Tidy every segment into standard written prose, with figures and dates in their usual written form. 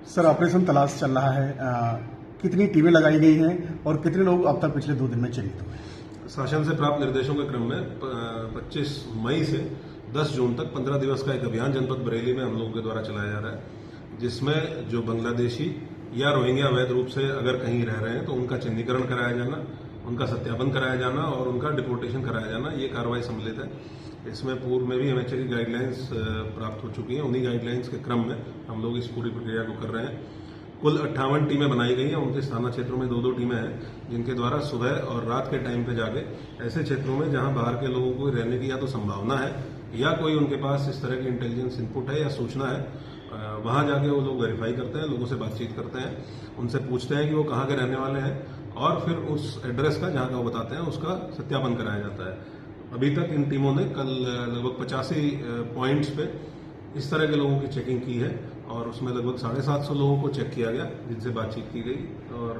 Sir, operation तलाश चल रहा है, कितनी टीमें लगाई गई हैं और कितने लोग अब तक पिछले 2 दिन में चयनित हुए? शासन से प्राप्त निर्देशों के क्रम में 25 मई से 10 जून तक 15 दिवस का एक अभियान जनपद बरेली में हम लोगों के द्वारा चलाया जा रहा है, जिसमें जो बांग्लादेशी या रोहिंग्या अवैध रूप से अगर कहीं रह रहे हैं तो उनका चिन्हीकरण कराया जाना, उनका सत्यापन कराया जाना और उनका डिपोर्टेशन कराया जाना, ये कार्रवाई सम्मिलित है। इसमें पूर्व में भी एमएचए की गाइडलाइंस प्राप्त हो चुकी हैं। उन्हीं गाइडलाइंस के क्रम में हम लोग इस पूरी प्रक्रिया को कर रहे हैं। कुल 58 टीमें बनाई गई हैं। 29 थाना क्षेत्रों में 2-2 टीमें हैं, जिनके द्वारा सुबह और रात के टाइम पे जाके ऐसे क्षेत्रों में जहां बाहर के लोगों को रहने की या तो संभावना है या कोई उनके पास इस तरह की इंटेलिजेंस इनपुट है या सूचना है, वहां जाके वो लोग वेरीफाई करते हैं, लोगों से बातचीत करते हैं, उनसे पूछते हैं कि वो कहाँ के रहने वाले हैं और फिर उस एड्रेस का जहां का वो बताते हैं उसका सत्यापन कराया जाता है। अभी तक इन टीमों ने कल लगभग 85 पॉइंट्स पे इस तरह के लोगों की चेकिंग की है और उसमें लगभग 750 लोगों को चेक किया गया, जिनसे बातचीत की गई और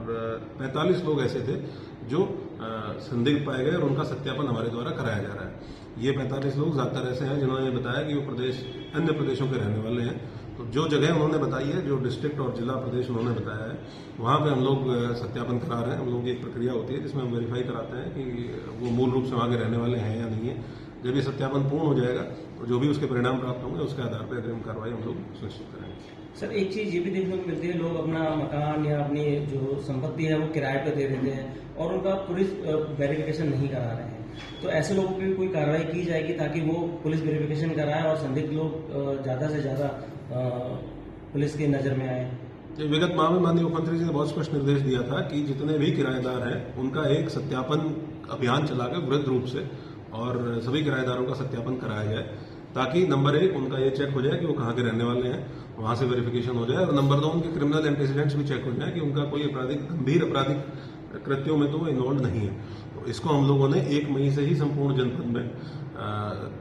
45 लोग ऐसे थे जो संदिग्ध पाए गए और उनका सत्यापन हमारे द्वारा कराया जा रहा है। ये 45 लोग ज्यादातर ऐसे हैं जिन्होंने बताया कि वो अन्य प्रदेशों के रहने वाले हैं। तो जो जगह उन्होंने बताई है, जो डिस्ट्रिक्ट और जिला प्रदेश उन्होंने बताया है, वहां पे हम लोग सत्यापन करा रहे हैं। हम लोगों की एक प्रक्रिया होती है जिसमें हम वेरीफाई कराते हैं कि वो मूल रूप से वहां के रहने वाले हैं या नहीं है। जब ये सत्यापन पूर्ण हो जाएगा तो जो भी उसके परिणाम प्राप्त होंगे उसके आधार पर अग्रिम कार्रवाई हम लोग सुनिश्चित करेंगे। सर, एक चीज ये भी देखने को मिलती है, लोग अपना मकान या अपनी जो संपत्ति है वो किराए पर दे देते हैं और उनका पुलिस वेरिफिकेशन नहीं करा रहे हैं। तो ऐसे लोगों पर भी कोई कार्रवाई की जाएगी ताकि वो पुलिस वेरिफिकेशन कराए और संदिग्ध लोग ज्यादा से ज्यादा पुलिस की नजर में आए? विगत माह में माननीय मुख्यमंत्री जी ने बहुत स्पष्ट निर्देश दिया था कि जितने भी किराएदार हैं उनका एक सत्यापन अभियान चलाकर वृहद रूप से और सभी किराएदारों का सत्यापन कराया जाए, ताकि नंबर 1 उनका ये चेक हो जाए कि वो कहाँ के रहने वाले हैं, वहां से वेरिफिकेशन हो जाए और नंबर 2 उनके क्रिमिनल एंटीसीडेंट्स भी चेक हो जाए कि उनका कोई गंभीर आपराधिक कृत्यों में तो वो इन्वॉल्व नहीं है। तो इसको हम लोगों ने 1 मई से ही संपूर्ण जनपद में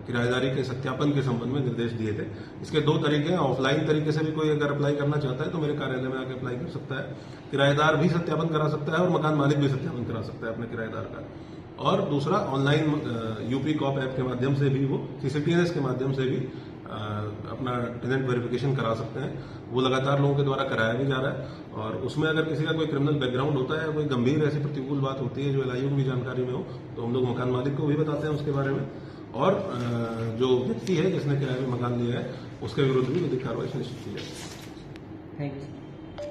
किराएदारी के सत्यापन के संबंध में निर्देश दिए थे। इसके 2 तरीके हैं। ऑफलाइन तरीके से भी कोई अगर अप्लाई करना चाहता है तो मेरे कार्यालय में आकर अप्लाई कर सकता है। किराएदार भी सत्यापन करा सकता है और मकान मालिक भी सत्यापन करा सकता है अपने किराएदार का। और दूसरा, ऑनलाइन यूपी कॉप ऐप के माध्यम से भी वो सीसीटीएनएस के माध्यम से भी अपना टेनेंट वेरिफिकेशन करा सकते हैं। वो लगातार लोगों के द्वारा कराया भी जा रहा है और उसमें अगर किसी का कोई क्रिमिनल बैकग्राउंड होता है, कोई गंभीर ऐसी प्रतिकूल बात होती है जो एलआईयू की भी जानकारी में हो, तो हम लोग मकान मालिक को भी बताते हैं उसके बारे में और जो व्यक्ति है जिसने किराए में मकान लिया है उसके विरुद्ध भी विधिक कार्रवाई सुनिश्चित की जाती है। Thank you.